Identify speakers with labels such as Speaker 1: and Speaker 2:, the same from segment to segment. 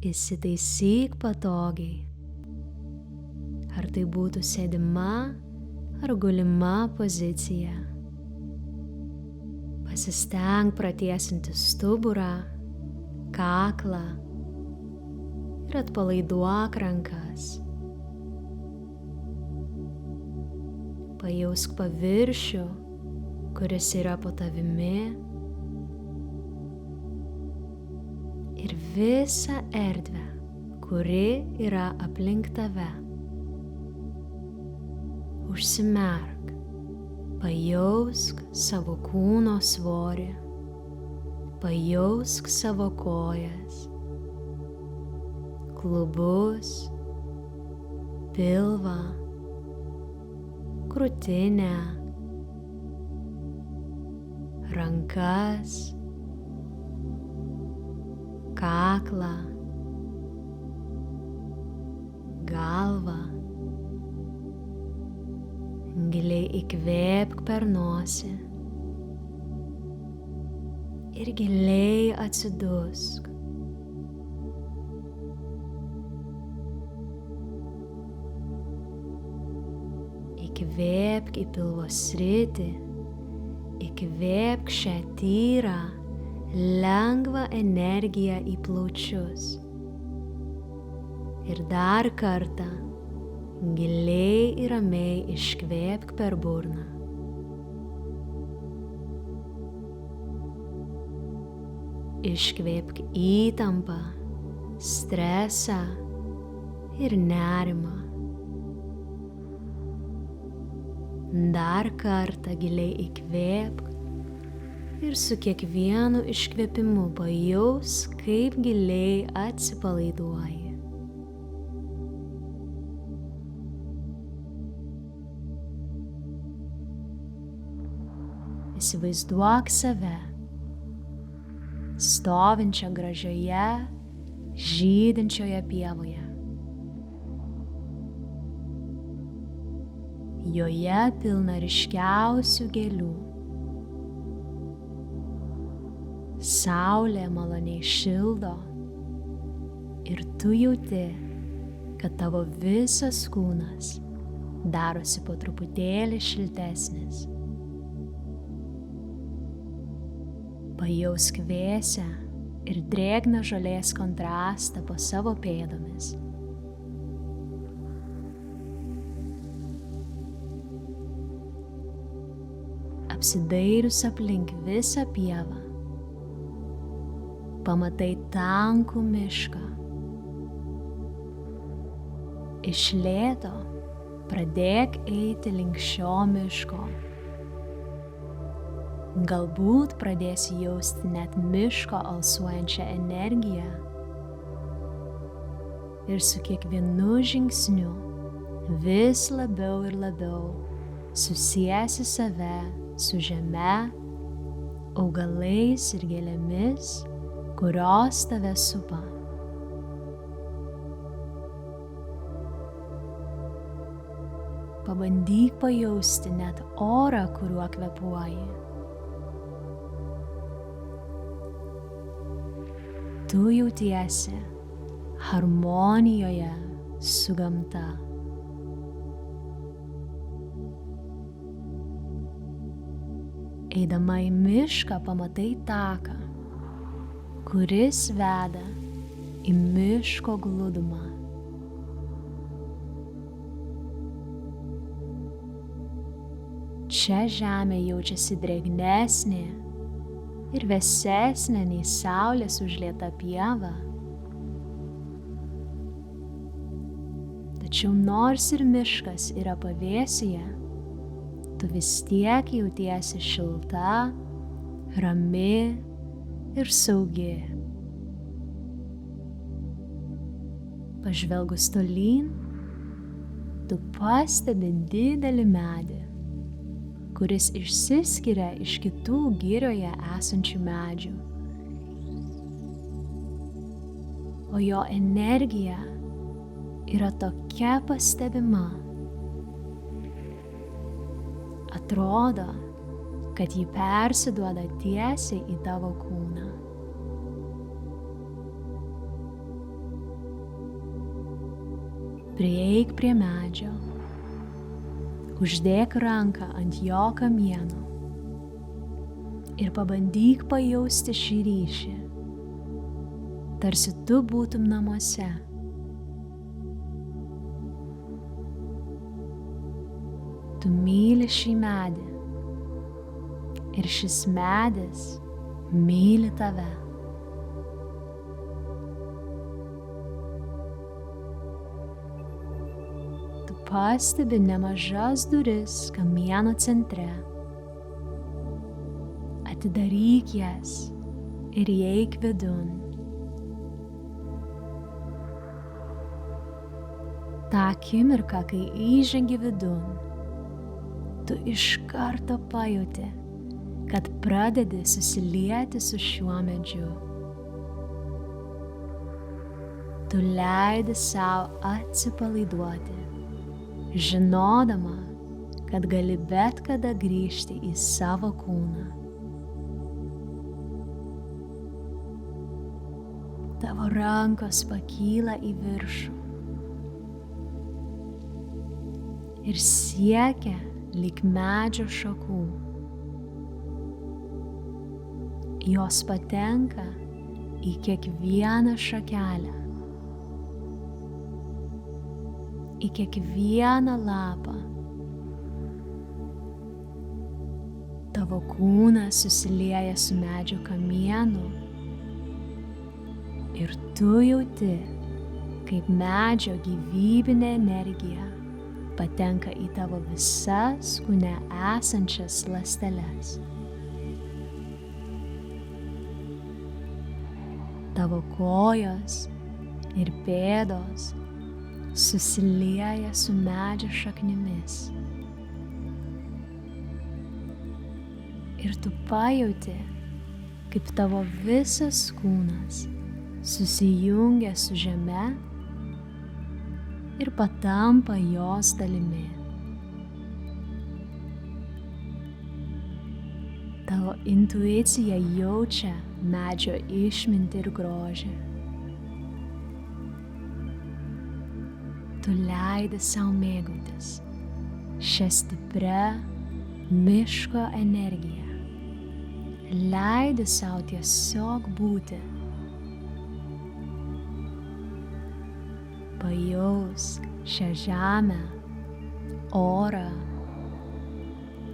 Speaker 1: Įsitaisyk patogiai. Ar tai būtų sėdima ar gulima pozicija. Pasistenk pratiesinti stuburą, kaklą ir atpalaiduok rankas. Pajausk paviršių, kuris yra po tavimi, ir visą erdvę, kuri yra aplink tave. Užsimerk, pajausk savo kūno svorį, pajausk savo kojas, klubus, pilvą, krūtinę, rankas, kaklą, galvą. Giliai įkvėpk per nosį ir giliai atsidusk. Įkvėpk į pilvo sritį, įkvėpk šią tyrą, lengvą energiją į plaučius. Ir dar kartą giliai ir ramiai iškvėpk per burną. Iškvėpk įtampą, stresą ir nerimą. Dar kartą giliai įkvėpk ir su kiekvienu iškvėpimu pajaus, kaip giliai atsipalaiduoji. Įsivaizduok save stovinčią gražioje, žydinčioje pievoje. Joje pilna ryškiausių gėlių. Saulė maloniai šildo ir tu jauti, kad tavo visas kūnas darosi po truputėlį šiltesnis. Pajausk vėsią ir drėgną žolės kontrastą po savo pėdomis. Apsidairius aplink visą pievą, pamatai tankų mišką. Iš lėto pradėk eiti link šio miško. Galbūt pradėsi jausti net miško alsuojančią energiją. Ir su kiekvienu žingsniu vis labiau ir labiau susiesi save su žeme, augalais ir gėlėmis, kurios tave supa. Pabandyk pajausti net orą, kuriuo kvėpuoji. Tu jautiesi harmonijoje su gamta. Eidama į mišką pamatai taką, kuris veda į miško glūdumą. Čia žemė jaučiasi drėgnesnė ir vėsesnė nei saulės užlieta pieva. Tačiau nors ir miškas yra pavėsyje, tu vis tiek jautiesi šilta, rami ir saugi. Pažvelgus tolyn, tu pastebi didelį medį, kuris išsiskiria iš kitų girioje esančių medžių. O jo energija yra tokia pastebima. Atrodo, kad ji persiduoda tiesiai į tavo kūną. Prieik prie medžio, uždėk ranką ant jo kamieno ir pabandyk pajausti šį ryšį, tarsi tu būtum namuose. Tu myli šį medį ir šis medis myli tave. Tu pastebi nemažas duris kamieno centre. Atidaryk jas ir įeik vidun. Ta akimirka, kai įžengi vidun, tu iš karto pajauti, kad pradedi susilieti su šiuo medžiu. Tu leidi sau atsipalaiduoti, žinodama, kad gali bet kada grįžti į savo kūną. Tavo rankos pakyla į viršų ir siekia lyg medžio šakų. Jos patenka į kiekvieną šakelę, į kiekvieną lapą. Tavo kūnas susilieja su medžio kamienu ir tu jauti, kaip medžio gyvybinė energija patenka į tavo visas kūne esančias ląsteles. Tavo kojos ir pėdos susilieja su medžio šaknimis. Ir tu pajauti, kaip tavo visas kūnas susijungia su žeme ir patampa jos dalimi. Tavo intuicija jaučia medžio išmintį ir grožį. Tu leidi sau mėgautis šią stiprią miško energiją. Leidi sau tiesiog būti. Pajausk šią žemę, orą,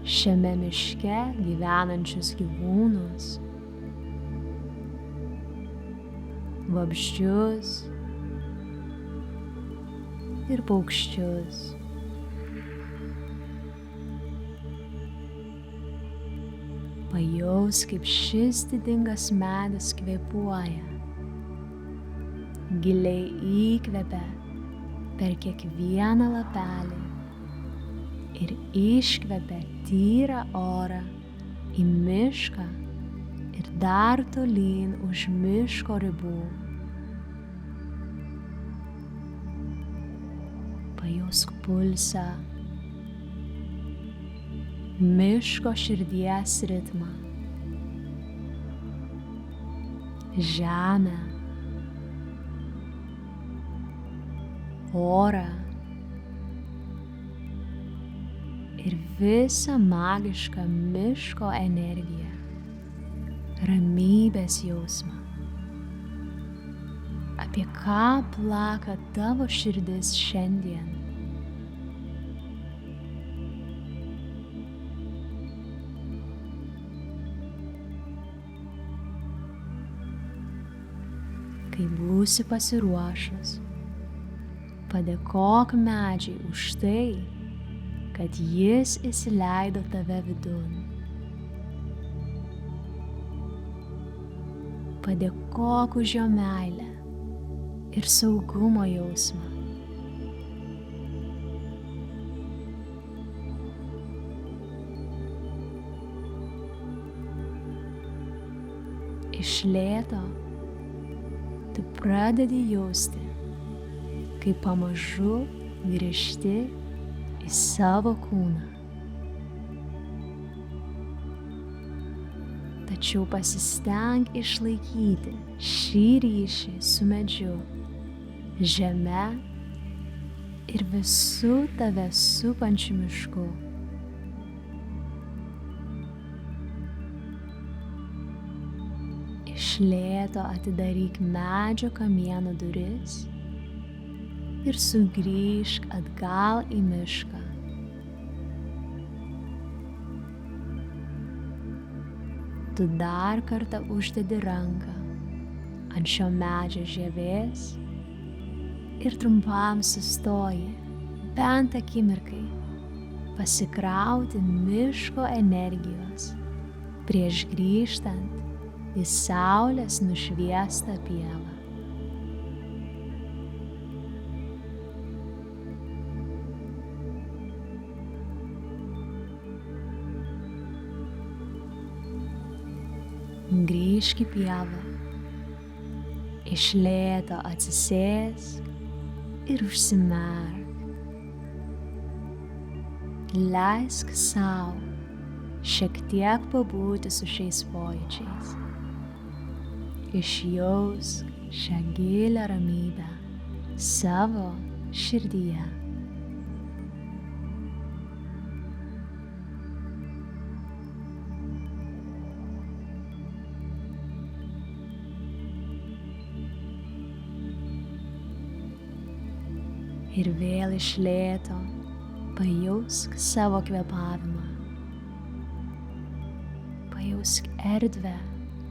Speaker 1: šiame miške gyvenančius gyvūnus, vabzdžius ir paukščius. Pajausk, kaip šis didingas medis kvėpuoja. Giliai įkvepia per kiekvieną lapelį ir iškvepia tyrą orą į mišką ir dar tolyn už miško ribų. Pajausk pulsą, miško širdies ritmą, žemę, orą ir visą magišką miško energiją, ramybės jausmą. Apie ką plaka tavo širdis šiandien? Kai būsi pasiruošus, padėkok medžiai už tai, kad jis įsileido tave vidun. Padėkok už jo meilę ir saugumo jausmą. Iš lėto tu pradedi jausti, kaip pamažu grįžti į savo kūną. Tačiau pasistenk išlaikyti šį ryšį su medžiu, žeme ir visų tave supančių miškų. Iš lėto atidaryk medžio kamieno duris ir sugrįžk atgal į mišką. Tu dar kartą uždedi ranką ant šio medžio žievės ir trumpam sustoji, bent akimirkai, pasikrauti miško energijos prieš grįžtant į saulės nušviestą pievą. Grįžk į pievą, iš lėto atsisėsk ir užsimerk. Leisk sau šiek tiek pabūti su šiais pojūčiais. Išjausk šią gilią ramybę savo širdyje. Ir vėl iš lėto pajausk savo kvėpavimą. Pajausk erdvę,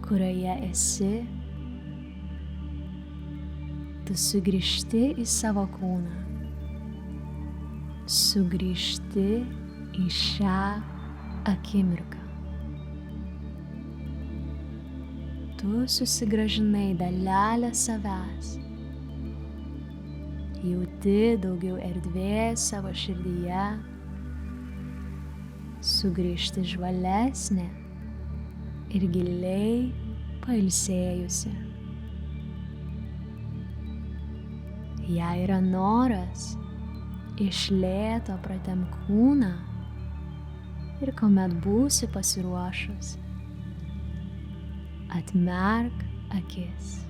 Speaker 1: kurioje esi. Tu sugrįžti į savo kūną. Sugrįžti į šią akimirką. Tu susigrąžinai dalelę savęs. Jauti daugiau erdvės savo širdyje, sugrįžti žvalesnė ir giliai pailsėjusi. Jei yra noras, iš lėto pratempk kūną ir kuomet būsi pasiruošus, atmerk akis.